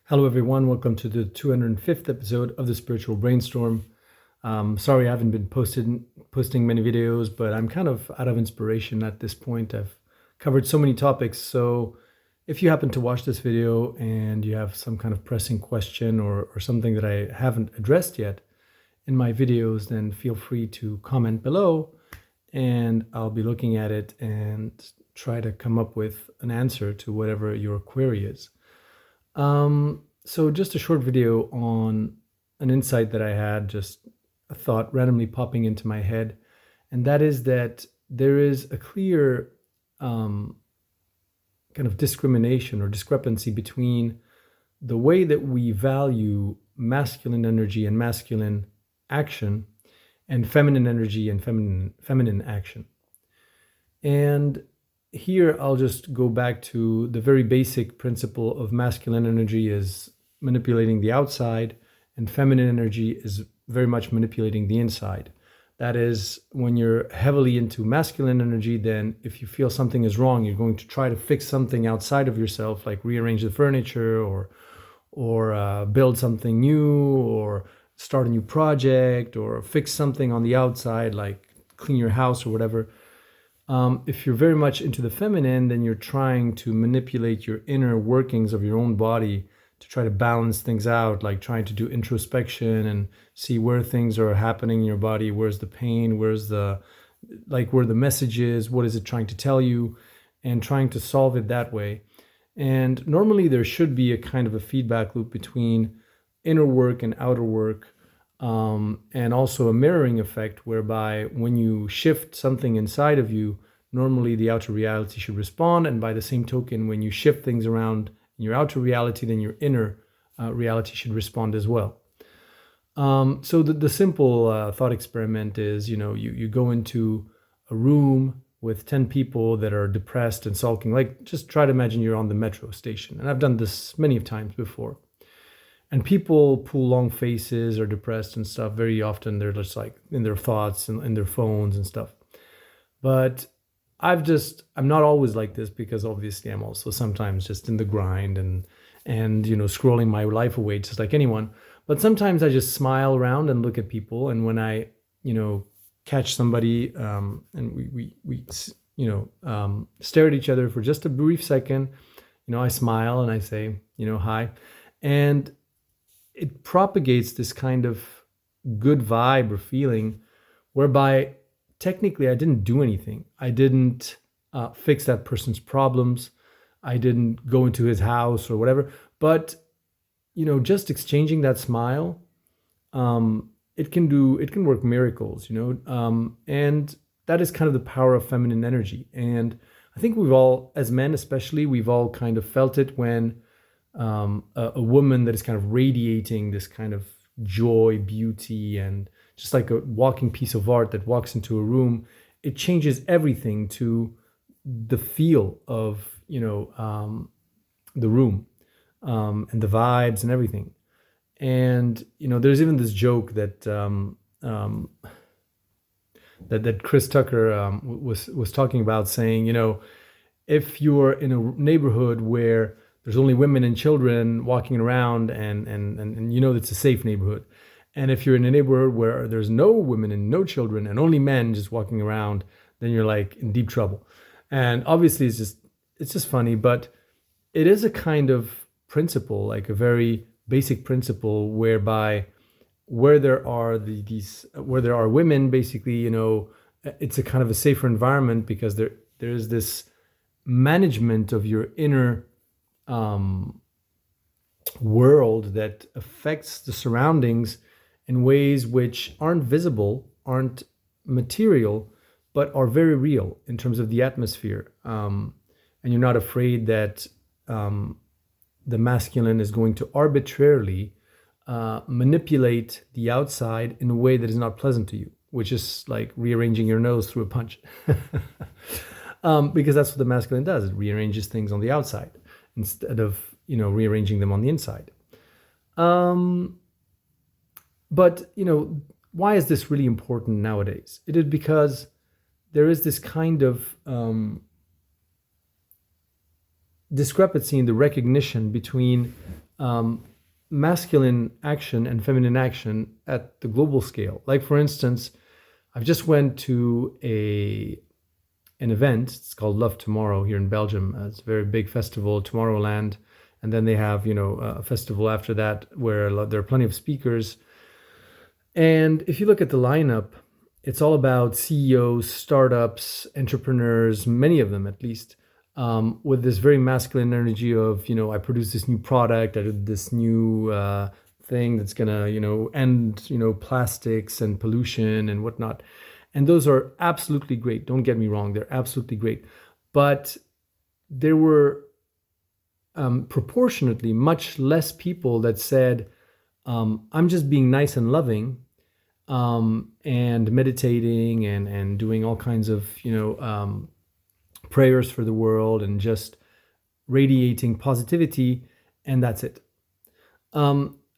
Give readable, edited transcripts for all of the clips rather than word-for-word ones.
Hello, everyone. Welcome to the 205th episode of the Spiritual Brainstorm. Sorry, I haven't been posting many videos, but I'm kind of out of inspiration at this point. I've covered so many topics. So if you happen to watch this video and you have some kind of pressing question or something that I haven't addressed yet in my videos, then feel free to comment below and I'll be looking at it and try to come up with an answer to whatever your query is. So just a short video on an insight that I had, just a thought randomly popping into my head, and that is that there is a clear kind of discrimination or discrepancy between the way that we value masculine energy and masculine action and feminine energy and feminine action. And here I'll just go back to the very basic principle of masculine energy is manipulating the outside and feminine energy is very much manipulating the inside. That is, when you're heavily into masculine energy, then if you feel something is wrong, you're going to try to fix something outside of yourself, like rearrange the furniture or build something new or start a new project or fix something on the outside, like clean your house or whatever. If you're very much into the feminine, then you're trying to manipulate your inner workings of your own body to try to balance things out, like trying to do introspection and see where things are happening in your body, where's the pain, where the message is, what is it trying to tell you, and trying to solve it that way. And normally there should be a kind of a feedback loop between inner work and outer work. And also a mirroring effect whereby when you shift something inside of you, normally the outer reality should respond. And by the same token, when you shift things around in your outer reality, then your inner reality should respond as well. So the simple thought experiment is, you go into a room with 10 people that are depressed and sulking. Like, just try to imagine you're on the metro station. And I've done this many times before. And people pull long faces or depressed and stuff. Very often they're just like in their thoughts and in their phones and stuff. But I'm not always like this, because obviously I'm also sometimes just in the grind and scrolling my life away just like anyone. But sometimes I just smile around and look at people. And when I, catch somebody and we stare at each other for just a brief second, I smile and I say, hi. And it propagates this kind of good vibe or feeling whereby technically I didn't do anything. I didn't fix that person's problems. I didn't go into his house or whatever. But, just exchanging that smile, it can work miracles, and that is kind of the power of feminine energy. And I think we've all, as men especially, we've all kind of felt it when a woman that is kind of radiating this kind of joy, beauty, and just like a walking piece of art that walks into a room, it changes everything to the feel of, the room, and the vibes and everything. And, there's even this joke that, that Chris Tucker was talking about, saying, if you're in a neighborhood where there's only women and children walking around and it's a safe neighborhood. And if you're in a neighborhood where there's no women and no children and only men just walking around, then you're like in deep trouble. And obviously it's just funny, but it is a kind of principle, like a very basic principle whereby where there are where there are women, basically, it's a kind of a safer environment, because there is this management of your inner world that affects the surroundings in ways which aren't visible, aren't material, but are very real in terms of the atmosphere. And you're not afraid that the masculine is going to arbitrarily manipulate the outside in a way that is not pleasant to you, which is like rearranging your nose through a punch. Because that's what the masculine does. It rearranges things on the outside instead of, rearranging them on the inside. But, why is this really important nowadays? It is because there is this kind of discrepancy in the recognition between masculine action and feminine action at the global scale. Like for instance, I've just went to an event. It's called Love Tomorrow here in Belgium. It's a very big festival, Tomorrowland, and then they have a festival after that where there are plenty of speakers. And if you look at the lineup, it's all about CEOs, startups, entrepreneurs, many of them at least, with this very masculine energy of, I produce this new product, I did this new thing that's gonna, end, plastics and pollution and whatnot. And those are absolutely great. Don't get me wrong, they're absolutely great. But there were proportionately much less people that said, I'm just being nice and loving, and meditating and doing all kinds of, prayers for the world and just radiating positivity, and that's it.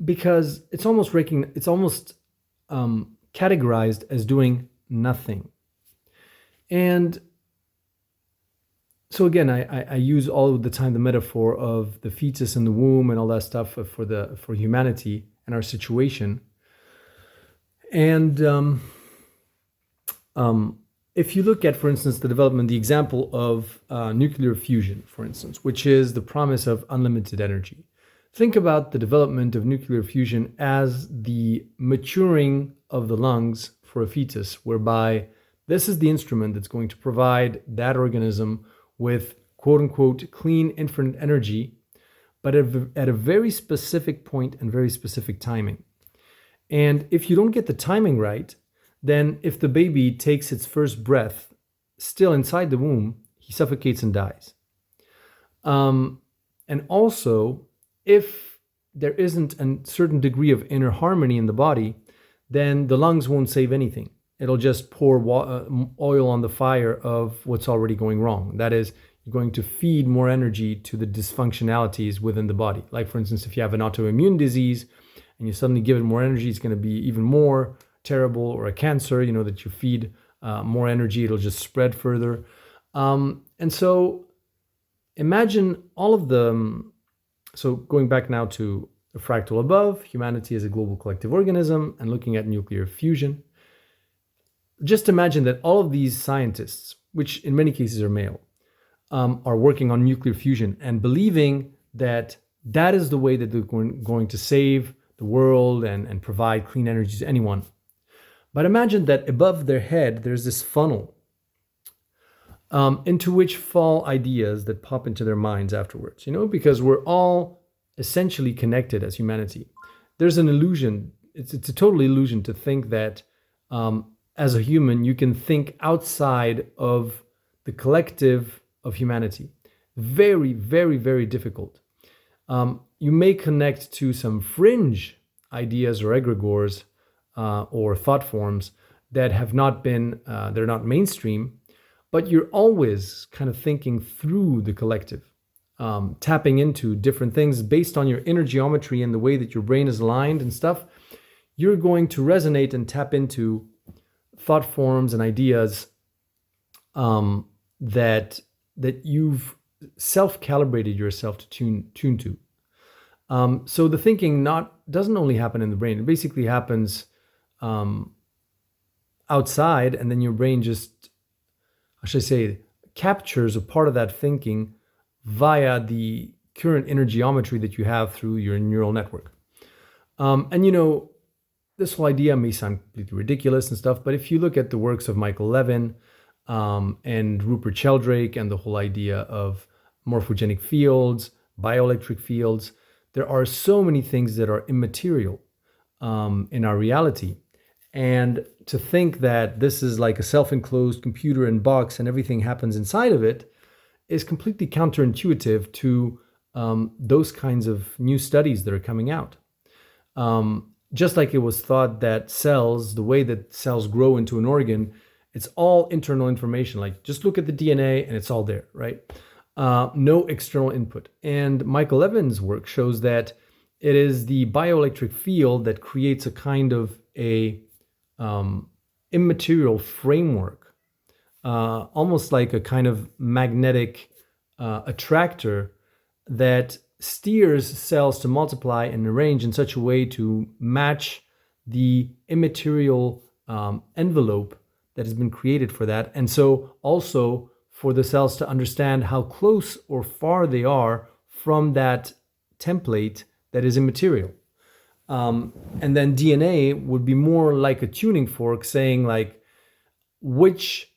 Because it's almost categorized as doing nothing. And so again, I use all of the time the metaphor of the fetus in the womb and all that stuff for humanity and our situation. And if you look at, for instance, the example of nuclear fusion, for instance, which is the promise of unlimited energy. Think about the development of nuclear fusion as the maturing of the lungs for a fetus, whereby this is the instrument that's going to provide that organism with quote unquote clean infinite energy, but at a very specific point and very specific timing. And if you don't get the timing right, then if the baby takes its first breath still inside the womb, he suffocates and dies. And also, if there isn't a certain degree of inner harmony in the body, then the lungs won't save anything. It'll just pour oil on the fire of what's already going wrong. That is, you're going to feed more energy to the dysfunctionalities within the body. Like, for instance, if you have an autoimmune disease and you suddenly give it more energy, it's going to be even more terrible. Or a cancer, that you feed more energy, it'll just spread further. And so imagine all of the... So going back now to the fractal above, humanity as a global collective organism, and looking at nuclear fusion, just imagine that all of these scientists, which in many cases are male, are working on nuclear fusion and believing that that is the way that they're going to save the world and provide clean energy to anyone. But imagine that above their head, there's this funnel into which fall ideas that pop into their minds afterwards, because we're all essentially connected as humanity. There's an illusion. It's a total illusion to think that as a human, you can think outside of the collective of humanity. Very, very, very difficult. You may connect to some fringe ideas or egregores or thought forms that have not been, they're not mainstream, but you're always kind of thinking through the collective, tapping into different things based on your inner geometry and the way that your brain is aligned and stuff. You're going to resonate and tap into thought forms and ideas that you've self-calibrated yourself to tune to. So the thinking doesn't only happen in the brain. It basically happens outside, and then your brain just, I should say, captures a part of that thinking via the current inner geometry that you have through your neural network. And this whole idea may sound completely ridiculous and stuff, but if you look at the works of Michael Levin and Rupert Sheldrake and the whole idea of morphogenic fields, bioelectric fields, there are so many things that are immaterial in our reality. And to think that this is like a self-enclosed computer and box and everything happens inside of it is completely counterintuitive to those kinds of new studies that are coming out. Just like it was thought that cells, the way that cells grow into an organ, it's all internal information. Like, just look at the DNA and it's all there, right? No external input. And Michael Levin's work shows that it is the bioelectric field that creates a kind of a immaterial framework, almost like a kind of magnetic attractor that steers cells to multiply and arrange in such a way to match the immaterial envelope that has been created for that. And so also for the cells to understand how close or far they are from that template that is immaterial. And then DNA would be more like a tuning fork saying like, which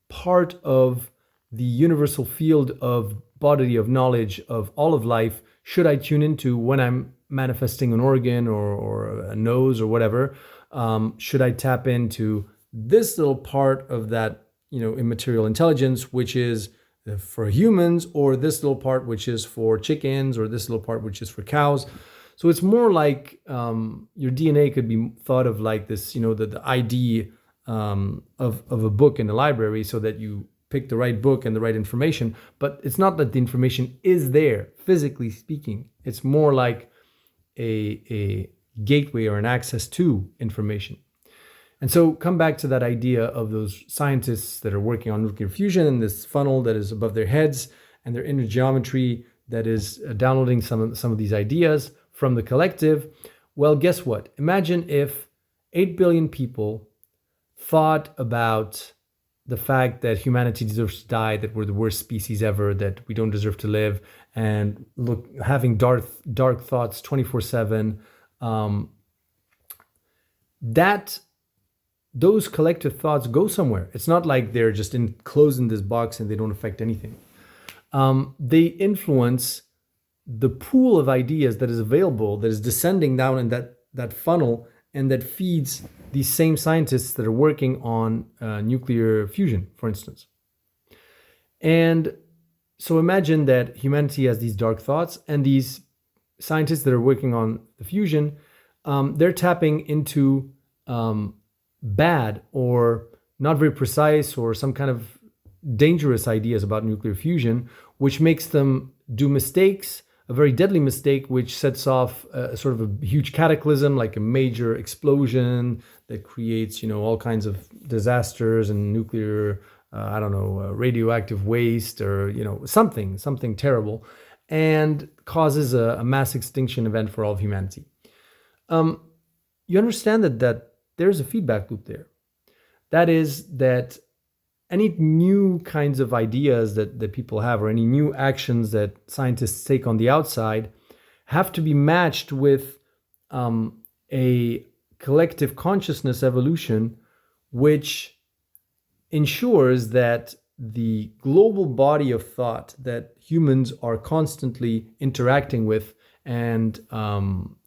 part of the universal field of body of knowledge of all of life should I tune into when I'm manifesting an organ or a nose or whatever? Should I tap into this little part of that, immaterial intelligence, which is for humans, or this little part which is for chickens, or this little part which is for cows? So it's more like your DNA could be thought of like this, the ID of a book in the library, so that you pick the right book and the right information. But it's not that the information is there, physically speaking. It's more like a gateway or an access to information. And so come back to that idea of those scientists that are working on nuclear fusion and this funnel that is above their heads and their inner geometry that is downloading some of these ideas from the collective. Well, guess what? Imagine if 8 billion people thought about the fact that humanity deserves to die, that we're the worst species ever, that we don't deserve to live, and having dark thoughts 24/7. Those collective thoughts go somewhere. It's not like they're just enclosed in this box and they don't affect anything. They influence the pool of ideas that is available, that is descending down in that funnel, and that feeds these same scientists that are working on nuclear fusion, for instance. And so imagine that humanity has these dark thoughts, and these scientists that are working on the fusion, they're tapping into bad or not very precise or some kind of dangerous ideas about nuclear fusion, which makes them do mistakes, a very deadly mistake, which sets off sort of a huge cataclysm, like a major explosion that creates, all kinds of disasters and nuclear, radioactive waste, or, something terrible, and causes a mass extinction event for all of humanity. You understand that there's a feedback loop there. That is that any new kinds of ideas that people have, or any new actions that scientists take on the outside, have to be matched with a collective consciousness evolution, which ensures that the global body of thought that humans are constantly interacting with and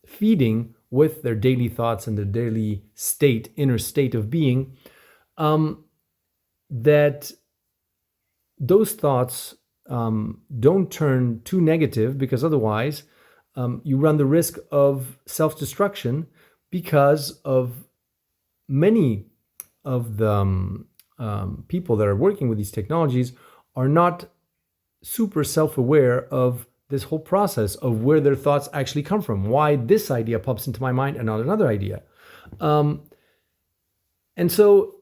feeding with their daily thoughts and their daily inner state of being, that those thoughts don't turn too negative, because otherwise you run the risk of self-destruction, because of many of the people that are working with these technologies are not super self-aware of this whole process of where their thoughts actually come from, why this idea pops into my mind and not another idea. And so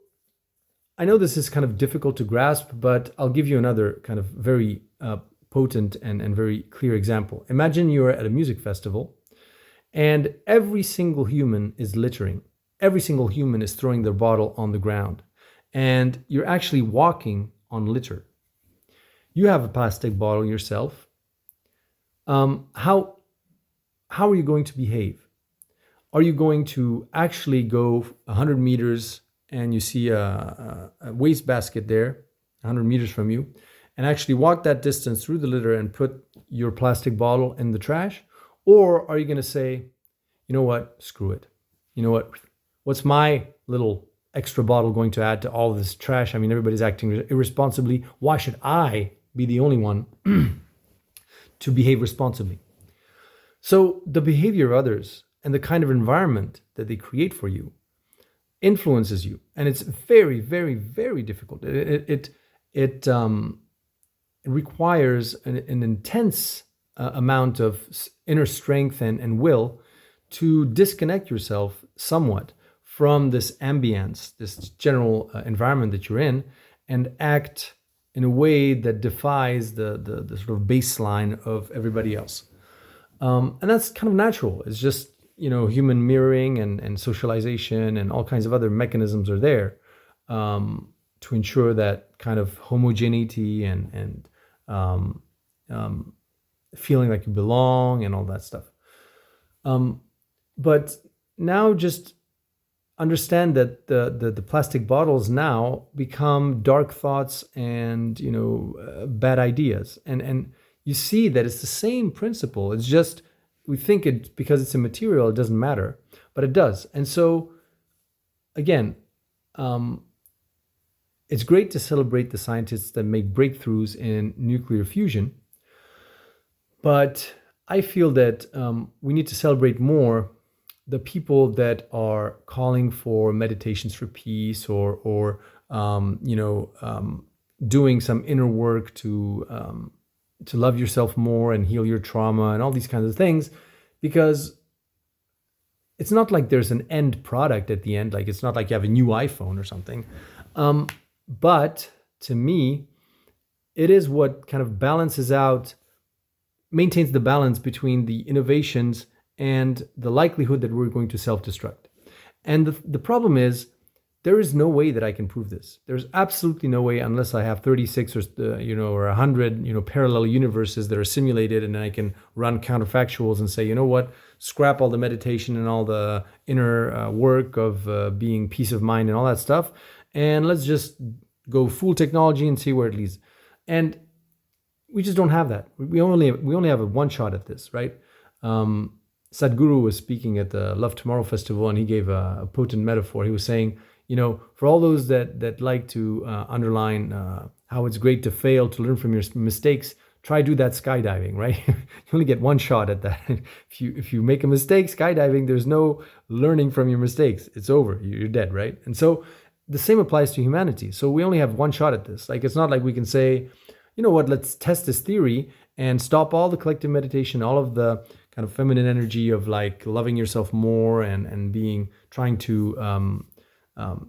I know this is kind of difficult to grasp, but I'll give you another kind of very potent and very clear example. Imagine you're at a music festival and every single human is littering. Every single human is throwing their bottle on the ground, and you're actually walking on litter. You have a plastic bottle yourself. How are you going to behave? Are you going to actually go 100 meters and you see a waste basket there, 100 meters from you, and actually walk that distance through the litter and put your plastic bottle in the trash? Or are you going to say, you know what, screw it. You know what, what's my little extra bottle going to add to all this trash? I mean, everybody's acting irresponsibly. Why should I be the only one to behave responsibly? So the behavior of others and the kind of environment that they create for you influences you, and it's very, very, very difficult. It requires an intense amount of inner strength and will to disconnect yourself somewhat from this ambience, this general environment that you're in, and act in a way that defies the sort of baseline of everybody else. And that's kind of natural. It's just, human mirroring and socialization and all kinds of other mechanisms are there to ensure that kind of homogeneity and um, um, feeling like you belong and all that stuff. But now just understand that the plastic bottles now become dark thoughts and bad ideas, and you see that it's the same principle. It's just we think it because it's a material it doesn't matter, but it does. And so again, it's great to celebrate the scientists that make breakthroughs in nuclear fusion, but I feel that we need to celebrate more the people that are calling for meditations for peace, or doing some inner work to love yourself more and heal your trauma and all these kinds of things, because it's not like there's an end product at the end. Like, it's not like you have a new iPhone or something. But to me, it is what kind of maintains the balance between the innovations and the likelihood that we're going to self-destruct. And the problem is, there is no way that I can prove this. There's absolutely no way, unless I have 36 or 100 parallel universes that are simulated, and then I can run counterfactuals and say, you know what, scrap all the meditation and all the inner work of being peace of mind and all that stuff, and let's just go full technology and see where it leads. And we just don't have that. We only have a one shot at this, right? Sadhguru was speaking at the Love Tomorrow Festival, and he gave a potent metaphor. He was saying, for all those that like to underline how it's great to fail, to learn from your mistakes, try do that skydiving, right? You only get one shot at that. If you make a mistake skydiving, there's no learning from your mistakes. It's over. You're dead, right? And so the same applies to humanity. So we only have one shot at this. Like, it's not like we can say, you know what, let's test this theory and stop all the collective meditation, all of the kind of feminine energy of like loving yourself more and trying to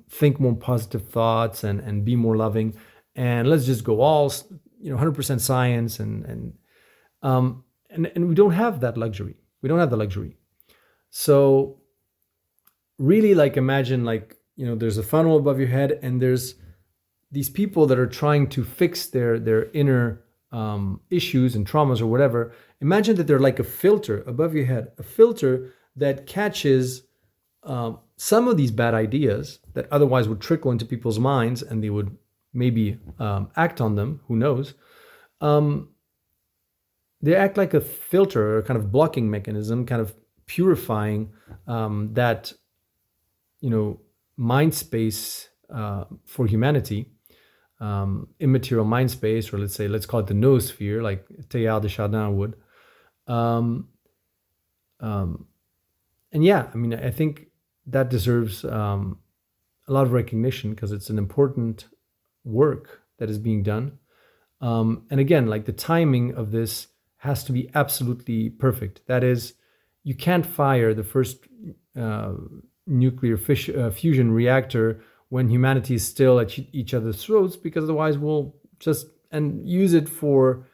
think more positive thoughts and be more loving, and let's just go all 100% science and we don't have that luxury. We don't have the luxury. So really, like, imagine like there's a funnel above your head, and there's these people that are trying to fix their inner issues and traumas or whatever. Imagine that they're like a filter above your head, a filter that catches some of these bad ideas that otherwise would trickle into people's minds, and they would maybe act on them. Who knows? They act like a filter, or a kind of blocking mechanism, kind of purifying that mind space for humanity. Immaterial mind space, or let's call it the noosphere, like Teilhard de Chardin would. And yeah, I mean, I think that deserves a lot of recognition, because it's an important work that is being done. And again, like, the timing of this has to be absolutely perfect. That is, you can't fire the first nuclear fusion reactor when humanity is still at each other's throats, because otherwise we'll just use it for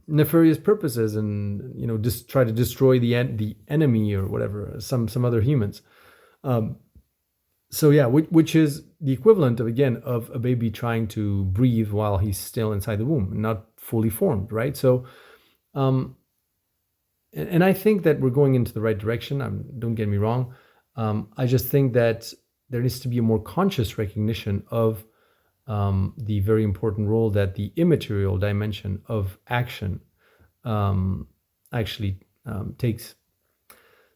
nefarious purposes and just try to destroy the enemy or whatever, some other humans. So yeah, which is the equivalent of a baby trying to breathe while he's still inside the womb, not fully formed, right? So and I think that we're going into the right direction. Don't get me wrong. I just think that there needs to be a more conscious recognition of the very important role that the immaterial dimension of action actually takes.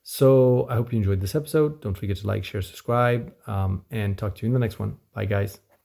So I hope you enjoyed this episode. Don't forget to like, share, subscribe, and talk to you in the next one. Bye, guys.